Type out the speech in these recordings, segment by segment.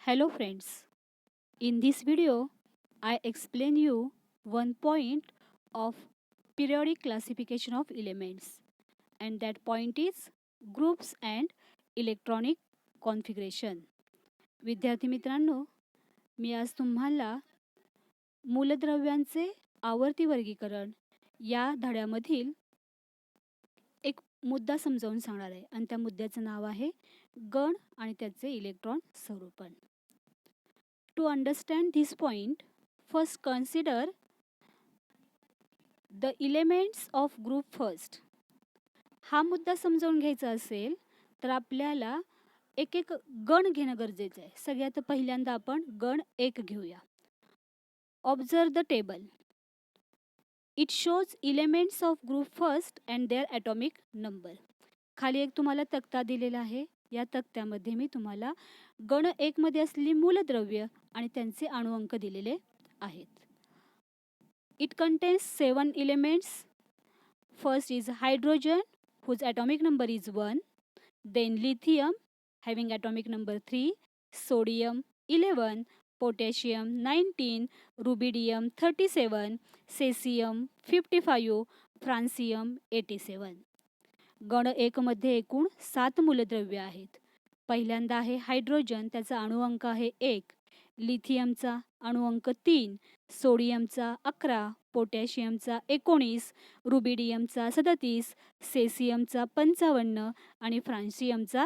Hello friends. In this video, I explain you one point of periodic classification of elements, and that point is groups and electronic configuration. विद्यार्थी मित्रांनो, मी आज तुम्हाला मूलद्रव्यांचे आवर्ती वर्गीकरण या धड्यामधील एक मुद्दा समजावून सांगणार आहे आणि त्या मुद्द्याचं नाव आहे गण आणि त्याचे electron स्वरूपण. To understand this point, first consider the elements of group first. हा मुद्दा समजावून घ्यायचा असेल तर आपल्याला एक एक गण घेणं गरजेचं आहे. सगळ्यात पहिल्यांदा आपण गण 1 घेऊया. Observe the table. It shows elements of group first and their atomic number. खाली एक तुम्हाला तक्ता दिलेला आहे. या तक्त्यामध्ये मी तुम्हाला गण 1 मध्ये असलेली मूलद्रव्य आणि त्यांचे अणुअंक दिलेले आहेत. It contains 7 elements. First is hydrogen, whose atomic number is 1. Then lithium, having atomic number 3. Sodium 11. Potassium 19. Rubidium 37. Cesium 55. Francium 87. गण 1 मध्ये एकूण 7 मूलद्रव्य आहेत. पहिल्यांदा आहे हायड्रोजन, त्याचा अणुअंक आहे 1. लिथियमचा अणुअंक 3. सोडियमचा 11. पोटॅशियमचा 19. रुबिडियमचा 37. सेसियमचा 55 आणि फ्रान्सियमचा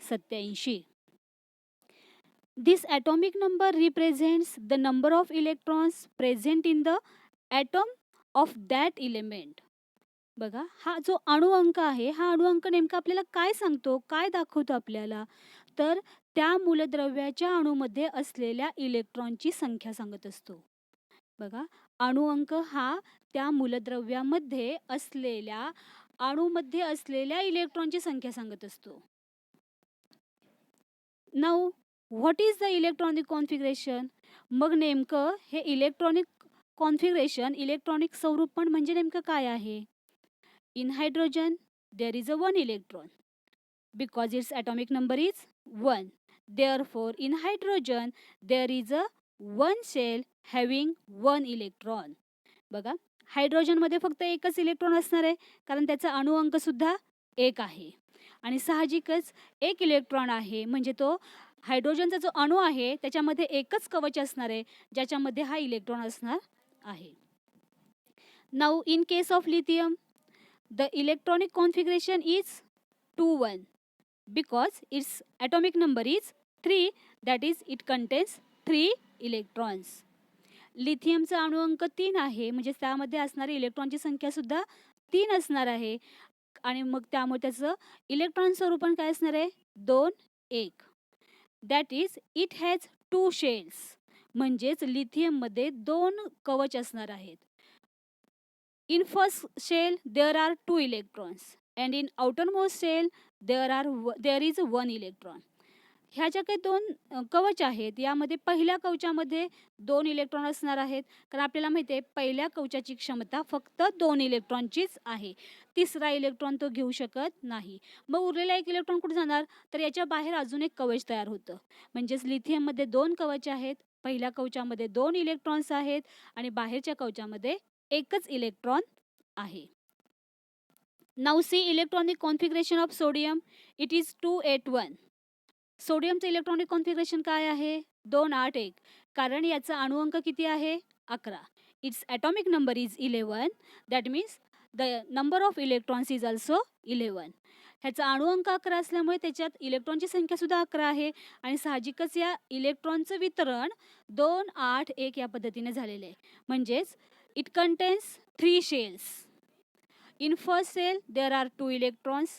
87. This atomic number represents the number of electrons present in the atom of that element. बघा, हा जो अणुअंक आहे, हा अणुअंक नेमका आपल्याला काय सांगतो, काय दाखवतो आपल्याला, तर त्या मूलद्रव्याच्या अणूमध्ये असलेल्या इलेक्ट्रॉनची संख्या सांगत असतो. बघा, अणुअंक हा त्या मूलद्रव्यामध्ये असलेल्या अणूमध्ये असलेल्या इलेक्ट्रॉनची संख्या सांगत असतो. Now what is the electronic configuration. मग नेमकं हे इलेक्ट्रॉनिक कॉन्फिगरेशन, इलेक्ट्रॉनिक स्वरूपण म्हणजे नेमकं काय आहे. In hydrogen, there is a 1 electron because its atomic number is 1. Therefore, in hydrogen, there is a 1 shell having 1 electron. बघा, हायड्रोजनमध्ये फक्त एकच इलेक्ट्रॉन असणार आहे कारण त्याचा अणुअंक सुद्धा 1 आहे आणि साहजिकच 1 इलेक्ट्रॉन आहे म्हणजे तो हायड्रोजनचा जो अणू आहे त्याच्यामध्ये एकच कवच असणार आहे ज्याच्यामध्ये हा इलेक्ट्रॉन असणार आहे. Now in case of lithium, the electronic configuration is 2-1 because its atomic number is 3, that is it contains 3 electrons. लिथियमचा अणुअंक 3 आहे म्हणजे त्यामध्ये असणारी इलेक्ट्रॉनची संख्या सुद्धा 3 असणार आहे आणि मग त्यामुळे त्याचं इलेक्ट्रॉन स्वरूपण काय असणार आहे 2-1. That is it has 2 shells म्हणजेच लिथियममध्ये 2 कवच असणार आहेत. In first shell there are 2 electrons and in outermost shell there is 1 electron. ह्या ज्या काही 2 कवच आहेत यामध्ये पहिल्या कवचामध्ये 2 इलेक्ट्रॉन असणार आहेत कारण आपल्याला माहिती आहे पहिल्या कवचाची क्षमता फक्त 2 इलेक्ट्रॉनचीच आहे. तिसरा इलेक्ट्रॉन तो घेऊ शकत नाही. मग उरलेला एक इलेक्ट्रॉन कुठे जाणार तर याच्या बाहेर अजून एक कवच तयार होतं. म्हणजेच लिथियममध्ये 2 कवच आहेत, पहिल्या कवचामध्ये 2 इलेक्ट्रॉन्स आहेत आणि बाहेरच्या कवचामध्ये एकच इलेक्ट्रॉन आहे. Now see electronic configuration of sodium. It is 281. सोडियमचं इलेक्ट्रॉनिक कॉन्फिगरेशन काय आहे 281 कारण याचा अणुअंक किती आहे 11. Its atomic number is 11. That means the number of electrons is also 11. ह्याचा अणुअंक 11 असल्यामुळे त्याच्यात इलेक्ट्रॉनची संख्या सुद्धा 11 आहे आणि साहजिकच या इलेक्ट्रॉनचं वितरण 2-8-1 या पद्धतीने झालेलं आहे. म्हणजेच it contains 3 shells. In first cell there are 2 electrons.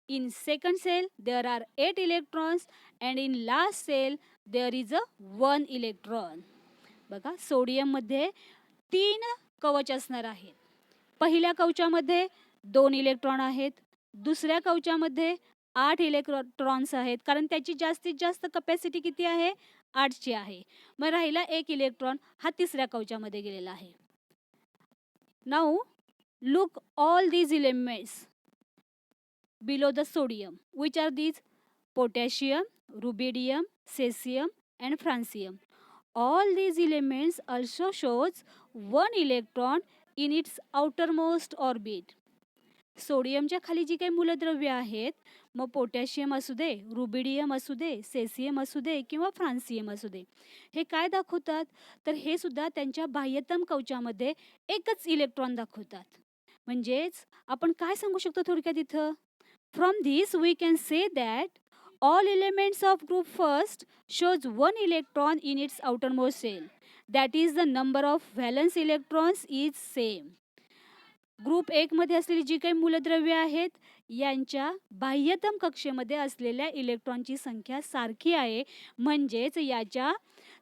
In second cell there are 8 electrons and in last cell there is a 1 electron. बघा, सोडियममध्ये 3 कवच असणार आहेत. पहिल्या कवचामध्ये 2 इलेक्ट्रॉन आहेत, दुसऱ्या कवचामध्ये 8 इलेक्ट्रॉन्स आहेत कारण त्याची जास्तीत जास्त कपॅसिटी किती आहे 8ची आहे. मग राहिला 1 इलेक्ट्रॉन हा तिसऱ्या कवचामध्ये गेलेला आहे. Now look all these elements below the sodium. Which are these? Potassium, rubidium, cesium and francium. All these elements also shows one electron in its outermost orbit. सोडियमच्या खाली जी काही मूलद्रव्य आहेत, मग पोटॅशियम असू दे, रुबिडियम असू दे, सेसियम असू दे किंवा फ्रान्सियम असू दे, हे काय दाखवतात? तर हे सुद्धा त्यांच्या बाह्यतम कवचामध्ये एकच इलेक्ट्रॉन दाखवतात. म्हणजेच आपण काय सांगू शकतो थोडक्यात इथं? From this we can say that all elements of group first shows one electron in its outermost shell. That is the number of valence electrons is same. Group 1 मध्ये असलेली जी काही मूलद्रव्ये आहेत, यांच्या बाह्यतम कक्षेमध्ये असलेल्या इलेक्ट्रॉनची संख्या सारखी आहे. म्हणजेच याच्या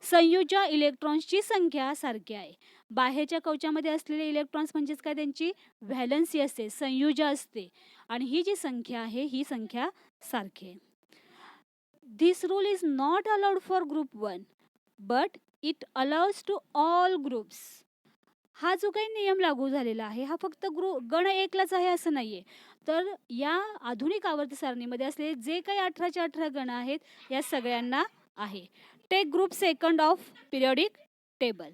संयुजा इलेक्ट्रॉन्सची संख्या सारखी आहे. बाहेरच्या कवचामध्ये असलेले इलेक्ट्रॉन्स म्हणजेच काय, त्यांची व्हॅलन्सी असते, संयुजा असते, आणि ही जी संख्या आहे ही संख्या सारखी आहे. This rule is not allowed for group 1, but it allows to all groups. हा जो काही नियम लागू झालेला आहे हा फक्त गण 1लाच आहे असं नाहीये. तर या आधुनिक आवर्त सारणीमध्ये असलेले जे काही 18च्या 18 गण आहेत या सगळ्यांना आहे. Take group second of periodic table.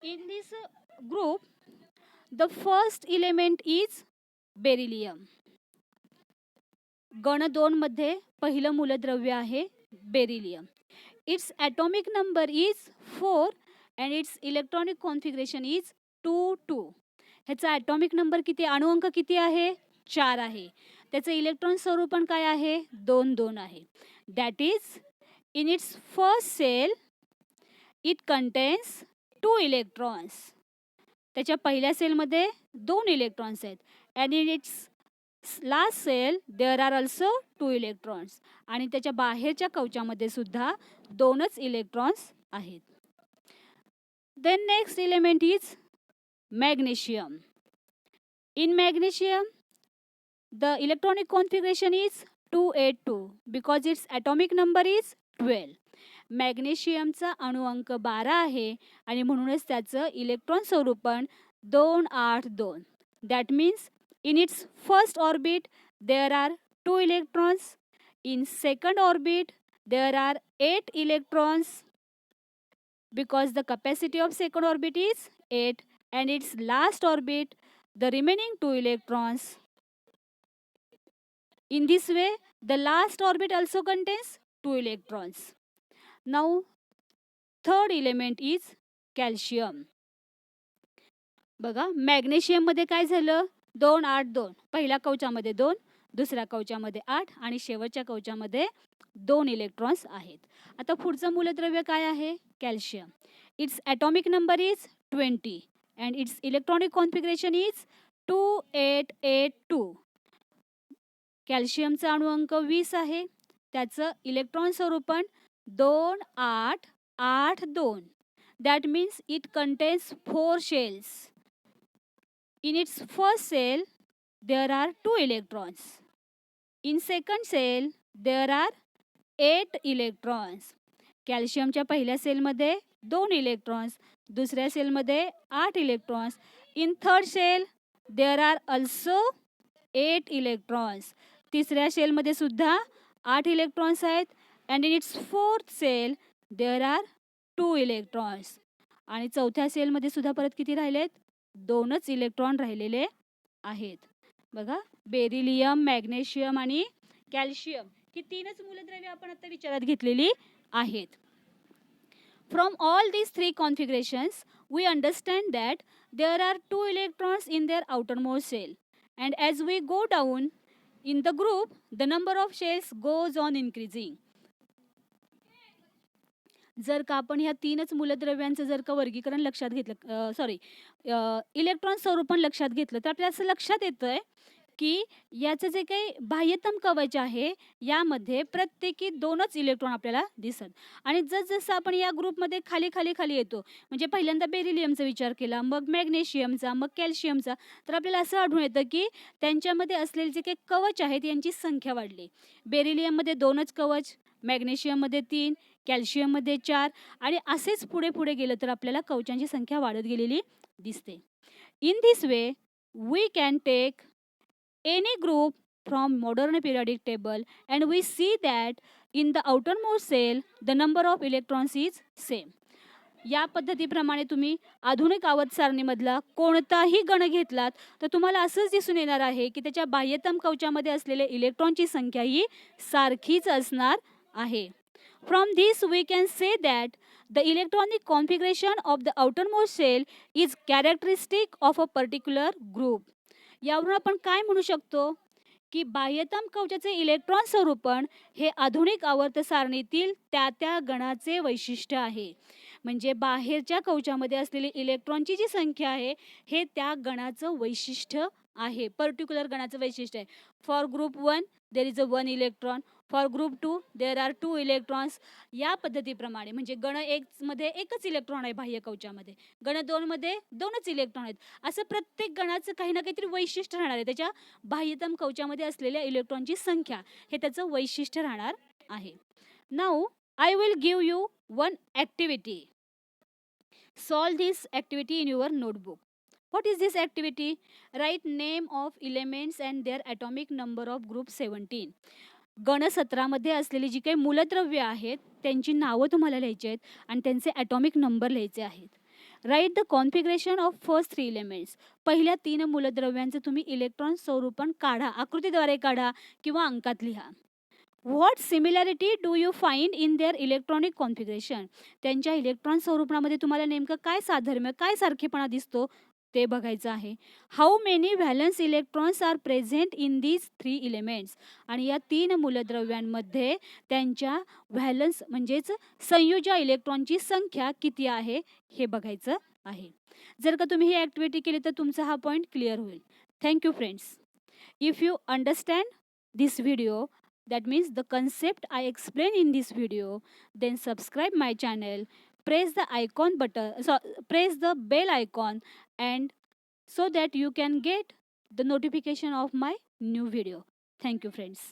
In this group the first element is beryllium. गण 2 मध्ये पहिलं मूलद्रव्य आहे beryllium. Its atomic number is 4 and its electronic configuration is 2 ह्याचा ॲटॉमिक नंबर किती, अणुअंक किती आहे? 4 आहे. त्याचं इलेक्ट्रॉन स्वरूपण काय आहे? 2 आहे. That is in its first shell it contains 2 electrons. त्याच्या पहिल्या सेलमध्ये 2 इलेक्ट्रॉन्स आहेत. And in its last shell there are also 2 electrons. आणि त्याच्या बाहेरच्या कवचामध्ये सुद्धा 2च इलेक्ट्रॉन्स आहेत. Then next element is magnesium. In magnesium the electronic configuration is 282 because its atomic number is 12. मॅग्नेशियमचा अणुअंक 12 आहे आणि म्हणूनच त्याचं इलेक्ट्रॉन स्वरूपण 282. That means in its first orbit there are 2 electrons. In second orbit there are 8 electrons because the capacity of second orbit is 8, and its last orbit the remaining 2 electrons. In this way the last orbit also contains 2 electrons. Now third element is calcium. बघा magnesium मध्ये काय झालं? 2 8 2. पहिल्या कवचामध्ये 2, दुसऱ्या कवचामध्ये 8 आणि शेवटच्या कवचामध्ये 2 electrons आहेत. आता पुढचं मूलद्रव्य काय आहे? Calcium. Its atomic number is 20 and its electronic configuration is 2882. कॅल्शियमचा अणुअंक 20 आहे. त्याचं इलेक्ट्रॉन स्वरूपण 2882. That means it contains 4 shells. In its first cell there are 2 electrons. In second cell there are 8 electrons. कॅल्शियमच्या पहिल्या सेलमध्ये 2 इलेक्ट्रॉन्स, दुसऱ्या सेलमध्ये 8 electrons. In third shell there are also 8 electrons. तिसऱ्या सेलमध्ये सुद्धा 8 इलेक्ट्रॉन्स आहेत. And in its fourth shell there are 2 electrons. आणि चौथ्या सेलमध्ये सुद्धा परत किती राहिलेत? 2च इलेक्ट्रॉन राहिलेले आहेत. बघा बेरिलियम, मॅग्नेशियम आणि कॅल्शियम ही 3च मूलद्रव्ये आपण आता विचारात घेतलेली आहेत. From all these 3 configurations we understand that there are 2 electrons in their outermost shell, and as we go down in the group the number of shells goes on increasing. जर का आपण ह्या 3च मूलद्रव्यांचं जर का वर्गीकरण लक्षात घेतलं, इलेक्ट्रॉन स्वरूपण लक्षात घेतलं, तर आपल्याला असं लक्षात येतंय की याचं जे काही बाह्यतम कवच आहे यामध्ये प्रत्येकी 2च इलेक्ट्रॉन आपल्याला दिसत. आणि जसजसं आपण या ग्रुपमध्ये खाली खाली खाली येतो, म्हणजे पहिल्यांदा बेरिलियमचा विचार केला, मग मॅग्नेशियमचा, मग कॅल्शियमचा, तर आपल्याला असं आढळून येतं की त्यांच्यामध्ये असलेले जे काही कवच आहेत यांची संख्या वाढली. बेरिलियममध्ये 2च कवच, मॅग्नेशियममध्ये 3, कॅल्शियममध्ये 4, आणि असेच पुढे पुढे गेलं तर आपल्याला कवचांची संख्या वाढत गेलेली दिसते. In this way we can take any group from modern periodic table and we see that in the outermost shell the number of electrons is same. या पद्धतीप्रमाणे तुम्ही आधुनिक आवर्त सारणीमधला कोणताही गण घेतलात तर तुम्हाला असंच दिसून येणार आहे की त्याच्या बाह्यतम कवचामध्ये असलेले इलेक्ट्रॉनची संख्या ही सारखीच असणार आहे. From this we can say that the electronic configuration of the outermost shell is characteristic of a particular group. यावरून आपण काय म्हणू शकतो की बाह्यतम कवचाचे इलेक्ट्रॉन स्वरूपण हे आधुनिक आवर्त सारणीतील त्या गणाचे वैशिष्ट्य आहे. म्हणजे बाहेरच्या कवचामध्ये असलेली इलेक्ट्रॉनची जी संख्या आहे हे त्या गणाचं वैशिष्ट्य आहे, पर्टिक्युलर गणाचं वैशिष्ट्य आहे. For group 1 there is a 1 electron, for group 2 there are 2 electrons. या पद्धतीप्रमाणे म्हणजे गण 1 मध्ये एकच इलेक्ट्रॉन आहे बाह्य कवचामध्ये, गण 2 मध्ये 2च इलेक्ट्रॉन आहेत. असं प्रत्येक गणाचं काही ना काहीतरी वैशिष्ट्य राहणार आहे. त्याच्या बाह्यतम कवचामध्ये असलेल्या इलेक्ट्रॉनची संख्या हे त्याचं वैशिष्ट्य राहणार आहे. Now I will give you one activity. Solve this activity in your notebook. What is this activity? Write name of elements and their atomic number of group 17. गण 17 मध्ये असलेली जी काही मूलद्रव्य आहेत त्यांची नावं तुम्हाला लिहायची आहेत आणि त्यांचे ॲटॉमिक नंबर लिहायचे आहेत. Write the configuration of first 3 elements. पहिल्या 3 मूलद्रव्यांचं तुम्ही इलेक्ट्रॉन स्वरूपण काढा, आकृतीद्वारे काढा किंवा अंकात लिहा. What similarity do you find in their electronic configuration. त्यांच्या इलेक्ट्रॉन स्वरूपामध्ये तुम्हाला नेमकं काय साधर्म्य, काय सारखेपणा दिसतो ते बघायचं आहे. How many valence electrons are present in these 3 elements. आणि या 3 मूलद्रव्यांमध्ये त्यांच्या व्हॅलन्स म्हणजेच संयोज्य इलेक्ट्रॉनची संख्या किती आहे हे बघायचं आहे. जर का तुम्ही ही ॲक्टिव्हिटी केली तर तुमचा हा पॉईंट क्लिअर होईल. Thank you friends. If you understand this video, that means the concept I explain in this video, then subscribe my channel, press the icon button, press the bell icon, and so that you can get the notification of my new video. Thank you friends.